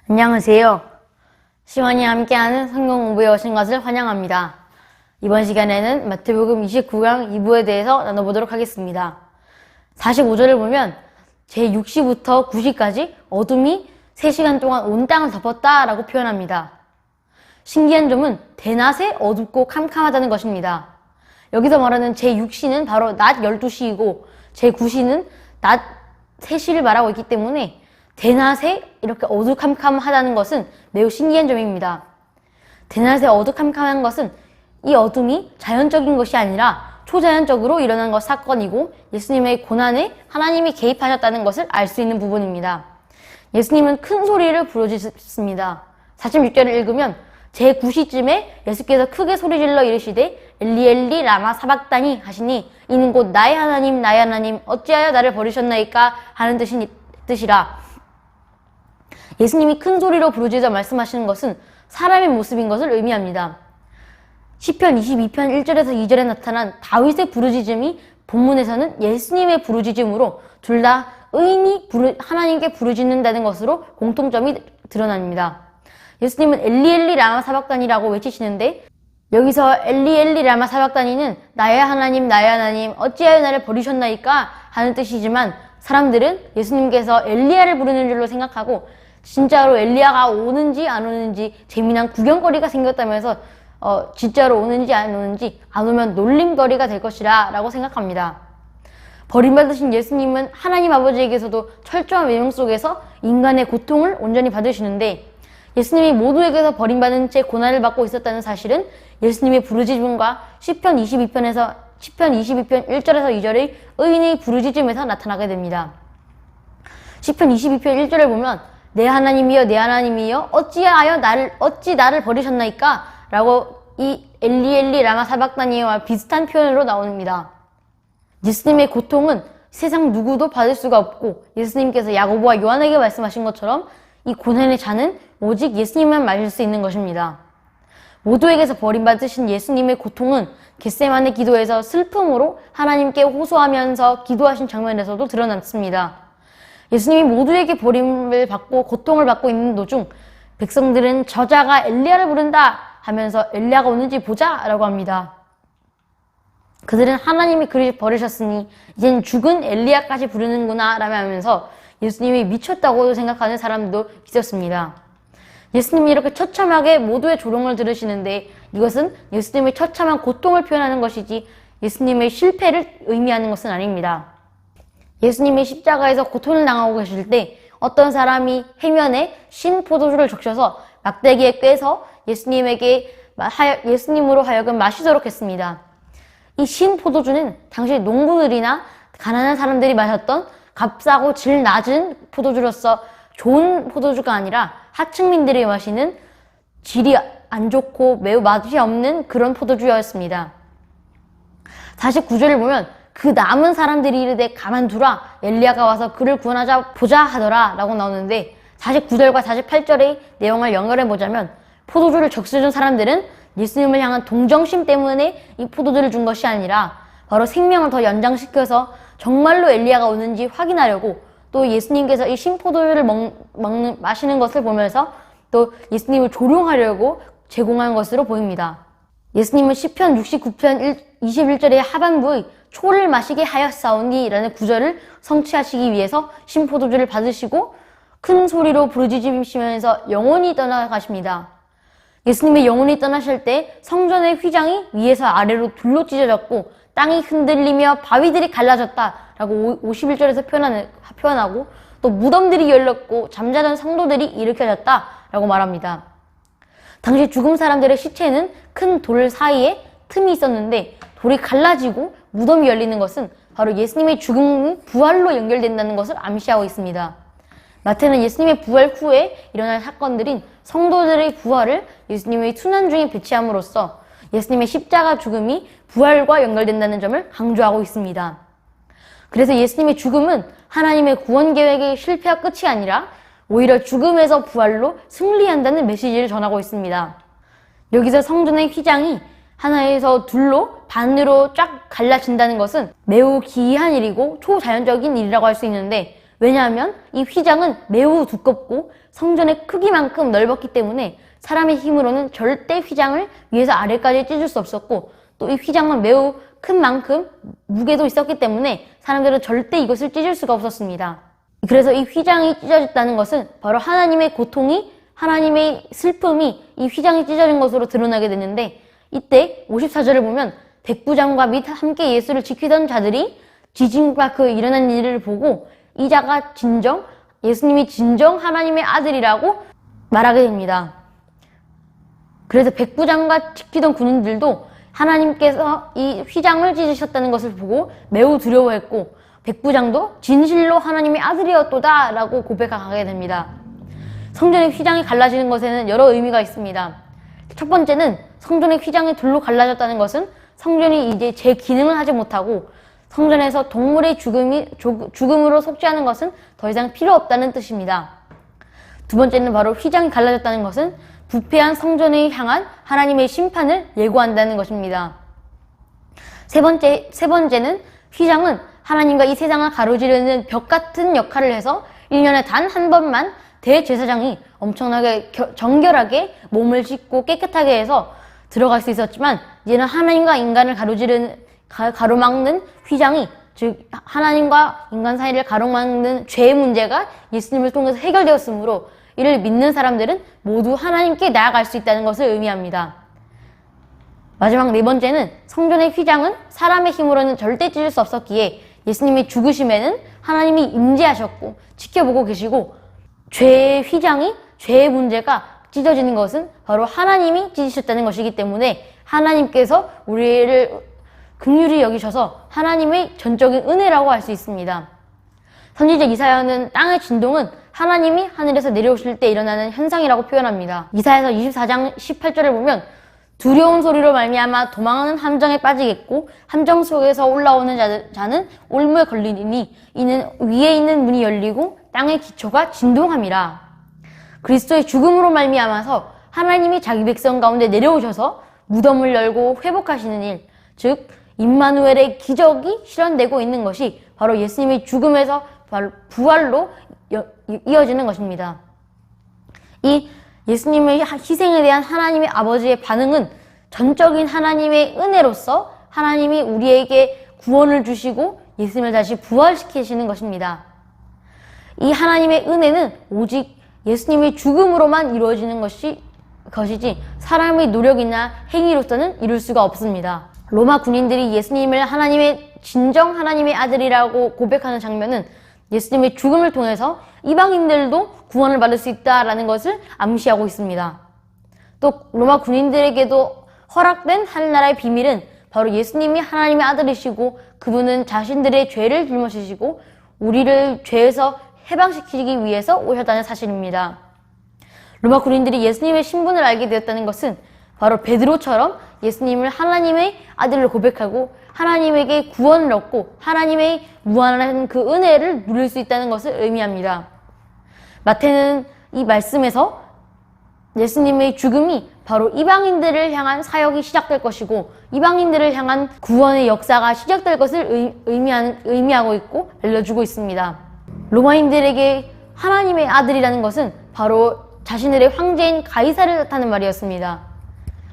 안녕하세요. 시원이 함께하는 성경 공부에 오신 것을 환영합니다. 이번 시간에는 마태복음 29강 2부에 대해서 나눠보도록 하겠습니다. 45절을 보면 제6시부터 9시까지 어둠이 3시간 동안 온 땅을 덮었다 라고 표현합니다. 신기한 점은 대낮에 어둡고 캄캄하다는 것입니다. 여기서 말하는 제6시는 바로 낮 12시이고 제9시는 낮 3시를 말하고 있기 때문에 대낮에 이렇게 어두캄캄하다는 것은 매우 신기한 점입니다. 대낮에 어두캄캄한 것은 이 어둠이 자연적인 것이 아니라 초자연적으로 일어난 사건이고 예수님의 고난에 하나님이 개입하셨다는 것을 알 수 있는 부분입니다. 예수님은 큰 소리를 부르짖습니다. 46절을 읽으면 제9시쯤에 예수께서 크게 소리질러 이르시되 엘리 엘리 라마 사박다니 하시니 이는 곧 나의 하나님 어찌하여 나를 버리셨나이까 하는 뜻이라. 예수님이 큰 소리로 부르짖어 말씀하시는 것은 사람의 모습인 것을 의미합니다. 시편 22편 1절에서 2절에 나타난 다윗의 부르짖음이 본문에서는 예수님의 부르짖음으로 둘 다 의인이 하나님께 부르짖는다는 것으로 공통점이 드러납니다. 예수님은 엘리 엘리 라마 사박다니라고 외치시는데 여기서 엘리 엘리 라마 사박다니는 나의 하나님 어찌하여 나를 버리셨나이까 하는 뜻이지만 사람들은 예수님께서 엘리야를 부르는 줄로 생각하고 진짜로 엘리야가 오는지 안 오는지 재미난 구경거리가 생겼다면서 진짜로 오는지 안 오는지 안 오면 놀림거리가 될 것이라 라고 생각합니다. 버림받으신 예수님은 하나님 아버지에게서도 철저한 외형 속에서 인간의 고통을 온전히 받으시는데 예수님이 모두에게서 버림받은 채 고난을 받고 있었다는 사실은 예수님의 부르짖음과 시편 22편 1절에서 2절의 의인의 부르짖음에서 나타나게 됩니다. 시편 22편 1절을 보면 내 하나님이여 어찌 나를 버리셨나이까 라고 이 엘리 엘리 라마 사박다니와 비슷한 표현으로 나옵니다. 예수님의 고통은 세상 누구도 받을 수가 없고 예수님께서 야고보와 요한에게 말씀하신 것처럼 이 고난의 잔은 오직 예수님만 마실 수 있는 것입니다. 모두에게서 버림받으신 예수님의 고통은 겟세마네 기도에서 슬픔으로 하나님께 호소하면서 기도하신 장면에서도 드러났습니다. 예수님이 모두에게 버림을 받고 고통을 받고 있는 도중 백성들은 저자가 엘리야를 부른다 하면서 엘리야가 오는지 보자 라고 합니다. 그들은 하나님이 그를 버리셨으니 이젠 죽은 엘리야까지 부르는구나 라며 하면서 예수님이 미쳤다고 생각하는 사람도 있었습니다. 예수님이 이렇게 처참하게 모두의 조롱을 들으시는데 이것은 예수님의 처참한 고통을 표현하는 것이지 예수님의 실패를 의미하는 것은 아닙니다. 예수님이 십자가에서 고통을 당하고 계실 때 어떤 사람이 해면에 신 포도주를 적셔서 막대기에 꿰서 예수님으로 하여금 마시도록 했습니다. 이 신 포도주는 당시 농부들이나 가난한 사람들이 마셨던 값싸고 질 낮은 포도주로서 좋은 포도주가 아니라 하층민들이 마시는 질이 안 좋고 매우 맛이 없는 그런 포도주였습니다. 49절을 보면 그 남은 사람들이 이르되 가만두라 엘리야가 와서 그를 구원하자 보자 하더라 라고 나오는데 49절과 48절의 내용을 연결해보자면 포도주를 적셔준 사람들은 예수님을 향한 동정심 때문에 이 포도주를 준 것이 아니라 바로 생명을 더 연장시켜서 정말로 엘리야가 오는지 확인하려고 또 예수님께서 이 신포도주를 마시는 것을 보면서 또 예수님을 조롱하려고 제공한 것으로 보입니다. 예수님은 시편 69편 21절의 하반부의 초를 마시게 하였사오니 라는 구절을 성취하시기 위해서 신포도주를 받으시고 큰 소리로 부르짖으시면서 영원히 떠나가십니다. 예수님이 영원히 떠나실 때 성전의 휘장이 위에서 아래로 둘로 찢어졌고 땅이 흔들리며 바위들이 갈라졌다 라고 51절에서 표현하고 또 무덤들이 열렸고 잠자던 성도들이 일으켜졌다 라고 말합니다. 당시 죽은 사람들의 시체는 큰 돌 사이에 틈이 있었는데 돌이 갈라지고 무덤이 열리는 것은 바로 예수님의 죽음이 부활로 연결된다는 것을 암시하고 있습니다. 마태는 예수님의 부활 후에 일어날 사건들인 성도들의 부활을 예수님의 순환 중에 배치함으로써 예수님의 십자가 죽음이 부활과 연결된다는 점을 강조하고 있습니다. 그래서 예수님의 죽음은 하나님의 구원 계획의 실패와 끝이 아니라 오히려 죽음에서 부활로 승리한다는 메시지를 전하고 있습니다. 여기서 성전의 휘장이 하나에서 둘로 반으로 쫙 갈라진다는 것은 매우 기이한 일이고 초자연적인 일이라고 할 수 있는데 왜냐하면 이 휘장은 매우 두껍고 성전의 크기만큼 넓었기 때문에 사람의 힘으로는 절대 휘장을 위에서 아래까지 찢을 수 없었고, 또 이 휘장은 매우 큰 만큼 무게도 있었기 때문에 사람들은 절대 이것을 찢을 수가 없었습니다. 그래서 이 휘장이 찢어졌다는 것은 바로 하나님의 고통이, 하나님의 슬픔이 이 휘장이 찢어진 것으로 드러나게 되는데, 이때 54절을 보면 백부장과 및 함께 예수를 지키던 자들이 지진과 그 일어난 일을 보고 이 자가 진정, 예수님이 진정 하나님의 아들이라고 말하게 됩니다. 그래서 백부장과 지키던 군인들도 하나님께서 이 휘장을 찢으셨다는 것을 보고 매우 두려워했고, 백부장도 진실로 하나님의 아들이었도다 라고 고백하게 됩니다. 성전의 휘장이 갈라지는 것에는 여러 의미가 있습니다. 첫 번째는 성전의 휘장이 둘로 갈라졌다는 것은 성전이 이제 제 기능을 하지 못하고 성전에서 동물의 죽음으로 속죄하는 것은 더 이상 필요 없다는 뜻입니다. 두 번째는 바로 휘장이 갈라졌다는 것은 부패한 성전에 향한 하나님의 심판을 예고한다는 것입니다. 세 번째는 휘장은 하나님과 이 세상을 가로지르는 벽 같은 역할을 해서 1년에 단 한 번만 대제사장이 엄청나게 정결하게 몸을 씻고 깨끗하게 해서 들어갈 수 있었지만, 이제는 하나님과 인간을 가로막는 휘장이, 즉 하나님과 인간 사이를 가로막는 죄의 문제가 예수님을 통해서 해결되었으므로 이를 믿는 사람들은 모두 하나님께 나아갈 수 있다는 것을 의미합니다. 마지막 네 번째는 성전의 휘장은 사람의 힘으로는 절대 찢을 수 없었기에 예수님의 죽으심에는 하나님이 임재하셨고 지켜보고 계시고, 죄의 휘장이, 죄의 문제가 찢어지는 것은 바로 하나님이 찢으셨다는 것이기 때문에 하나님께서 우리를 긍휼히 여기셔서 하나님의 전적인 은혜라고 할 수 있습니다. 선지자 이사야는 땅의 진동은 하나님이 하늘에서 내려오실 때 일어나는 현상이라고 표현합니다. 이사야서 24장 18절을 보면 두려운 소리로 말미암아 도망하는 함정에 빠지겠고 함정 속에서 올라오는 자는 올무에 걸리니 이는 위에 있는 문이 열리고 땅의 기초가 진동함이라. 그리스도의 죽음으로 말미암아서 하나님이 자기 백성 가운데 내려오셔서 무덤을 열고 회복하시는 일, 즉 임마누엘의 기적이 실현되고 있는 것이 바로 예수님의 죽음에서 바로 부활로 이어지는 것입니다. 이 예수님의 희생에 대한 하나님의 아버지의 반응은 전적인 하나님의 은혜로서 하나님이 우리에게 구원을 주시고 예수님을 다시 부활시키시는 것입니다. 이 하나님의 은혜는 오직 예수님의 죽음으로만 이루어지는 것이지 사람의 노력이나 행위로서는 이룰 수가 없습니다. 로마 군인들이 예수님을 진정 하나님의 아들이라고 고백하는 장면은 예수님의 죽음을 통해서 이방인들도 구원을 받을 수 있다라는 것을 암시하고 있습니다. 또 로마 군인들에게도 허락된 하늘나라의 비밀은 바로 예수님이 하나님의 아들이시고 그분은 자신들의 죄를 짊어지시고 우리를 죄에서 해방시키기 위해서 오셨다는 사실입니다. 로마 군인들이 예수님의 신분을 알게 되었다는 것은 바로 베드로처럼 예수님을 하나님의 아들로 고백하고 하나님에게 구원을 얻고 하나님의 무한한 그 은혜를 누릴 수 있다는 것을 의미합니다. 마태는 이 말씀에서 예수님의 죽음이 바로 이방인들을 향한 사역이 시작될 것이고 이방인들을 향한 구원의 역사가 시작될 것을 의미하고 있고 알려주고 있습니다. 로마인들에게 하나님의 아들이라는 것은 바로 자신들의 황제인 가이사를 뜻하는 말이었습니다.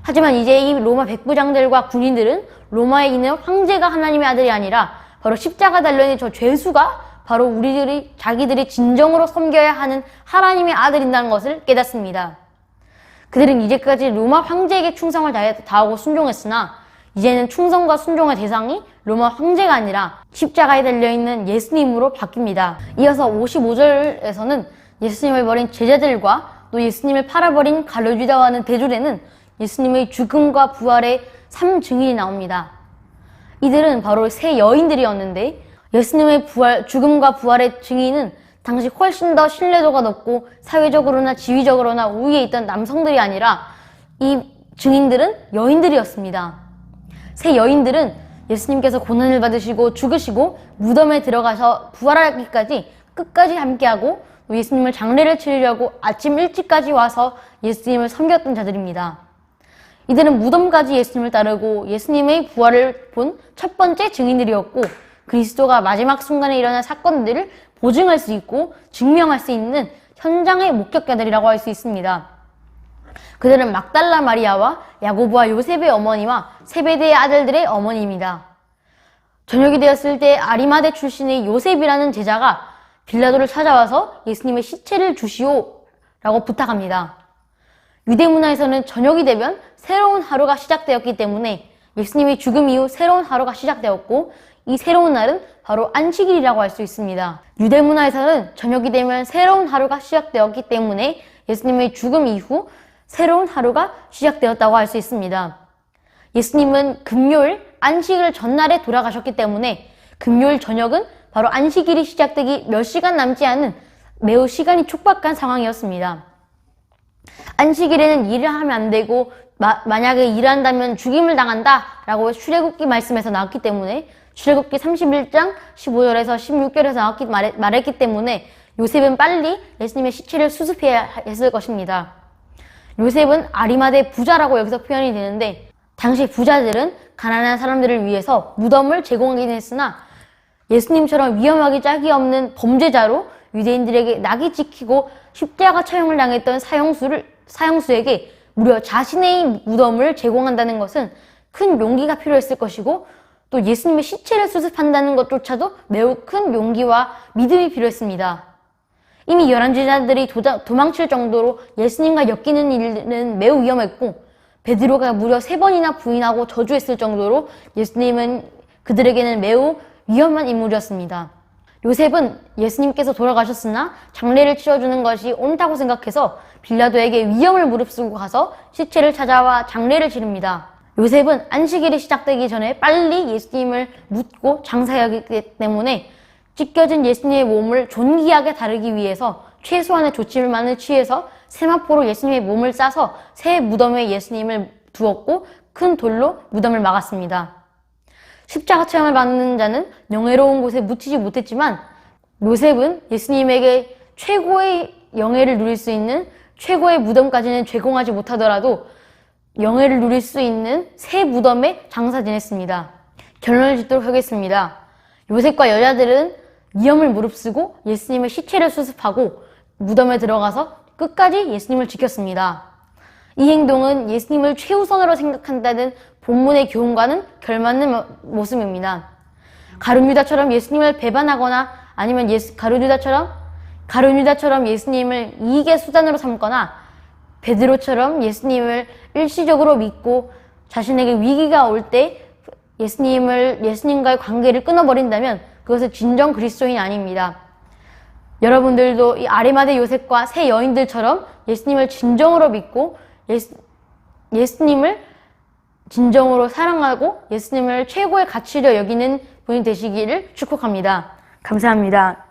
하지만 이제 이 로마 백부장들과 군인들은 로마에 있는 황제가 하나님의 아들이 아니라 바로 십자가 달려있는 저 죄수가 바로 자기들이 진정으로 섬겨야 하는 하나님의 아들이라는 것을 깨닫습니다. 그들은 이제까지 로마 황제에게 충성을 다하고 순종했으나 이제는 충성과 순종의 대상이 로마 황제가 아니라 십자가에 달려있는 예수님으로 바뀝니다. 이어서 55절에서는 예수님을 버린 제자들과 또 예수님을 팔아버린 갈로디다와 하는 대조에는 예수님의 죽음과 부활의 3증인이 나옵니다. 이들은 바로 세 여인들이었는데 예수님의 죽음과 부활의 증인은 당시 훨씬 더 신뢰도가 높고 사회적으로나 지위적으로나 우위에 있던 남성들이 아니라 이 증인들은 여인들이었습니다. 세 여인들은 예수님께서 고난을 받으시고 죽으시고 무덤에 들어가서 부활하기까지 끝까지 함께하고 예수님을 장례를 치르려고 아침 일찍까지 와서 예수님을 섬겼던 자들입니다. 이들은 무덤까지 예수님을 따르고 예수님의 부활을 본 첫 번째 증인들이었고 그리스도가 마지막 순간에 일어난 사건들을 보증할 수 있고 증명할 수 있는 현장의 목격자들이라고 할 수 있습니다. 그들은 막달라 마리아와 야고보와 요셉의 어머니와 세베대의 아들들의 어머니입니다. 저녁이 되었을 때 아리마대 출신의 요셉이라는 제자가 빌라도를 찾아와서 예수님의 시체를 주시오라고 부탁합니다. 유대 문화에서는 저녁이 되면 새로운 하루가 시작되었기 때문에 예수님의 죽음 이후 새로운 하루가 시작되었고 이 새로운 날은 바로 안식일이라고 할 수 있습니다. 유대 문화에서는 저녁이 되면 새로운 하루가 시작되었기 때문에 예수님의 죽음 이후 새로운 하루가 시작되었다고 할 수 있습니다. 예수님은 금요일 안식일 전날에 돌아가셨기 때문에 금요일 저녁은 바로 안식일이 시작되기 몇 시간 남지 않은 매우 시간이 촉박한 상황이었습니다. 안식일에는 일을 하면 안 되고 만약에 일한다면 죽임을 당한다 라고 출애굽기 말씀에서 나왔기 때문에 출애굽기 31장 15절에서 16절에서 말했기 때문에 요셉은 빨리 예수님의 시체를 수습해야 했을 것입니다. 요셉은 아리마대 부자라고 여기서 표현이 되는데 당시 부자들은 가난한 사람들을 위해서 무덤을 제공하긴 했으나 예수님처럼 위험하기 짝이 없는 범죄자로 유대인들에게 낙이 찍히고 십자가 처형을 당했던 사형수에게 무려 자신의 무덤을 제공한다는 것은 큰 용기가 필요했을 것이고 또 예수님의 시체를 수습한다는 것조차도 매우 큰 용기와 믿음이 필요했습니다. 이미 열한 제자들이 도망칠 정도로 예수님과 엮이는 일은 매우 위험했고 베드로가 무려 3번이나 부인하고 저주했을 정도로 예수님은 그들에게는 매우 위험한 인물이었습니다. 요셉은 예수님께서 돌아가셨으나 장례를 치러주는 것이 옳다고 생각해서 빌라도에게 위험을 무릅쓰고 가서 시체를 찾아와 장례를 치릅니다. 요셉은 안식일이 시작되기 전에 빨리 예수님을 묻고 장사해야 하기 때문에 찢겨진 예수님의 몸을 존귀하게 다루기 위해서 최소한의 조치만을 취해서 세마포로 예수님의 몸을 싸서 새 무덤에 예수님을 두었고 큰 돌로 무덤을 막았습니다. 십자가 체험을 받는 자는 영예로운 곳에 묻히지 못했지만 요셉은 예수님에게 최고의 영예를 누릴 수 있는 최고의 무덤까지는 제공하지 못하더라도 영예를 누릴 수 있는 새 무덤에 장사 지냈습니다. 결론을 짓도록 하겠습니다. 요셉과 여자들은 위험을 무릅쓰고 예수님의 시체를 수습하고 무덤에 들어가서 끝까지 예수님을 지켰습니다. 이 행동은 예수님을 최우선으로 생각한다는 본문의 교훈과는 결맞는 모습입니다. 가룟유다처럼 예수님을 배반하거나 아니면 가룟유다처럼 예수님을 이익의 수단으로 삼거나 베드로처럼 예수님을 일시적으로 믿고 자신에게 위기가 올 때 예수님과의 관계를 끊어버린다면 그것은 진정 그리스도인이 아닙니다. 여러분들도 이 아리마대 요셉과 세 여인들처럼 예수님을 진정으로 믿고 예수님을 진정으로 사랑하고 예수님을 최고의 가치로 여기는 분이 되시기를 축복합니다. 감사합니다.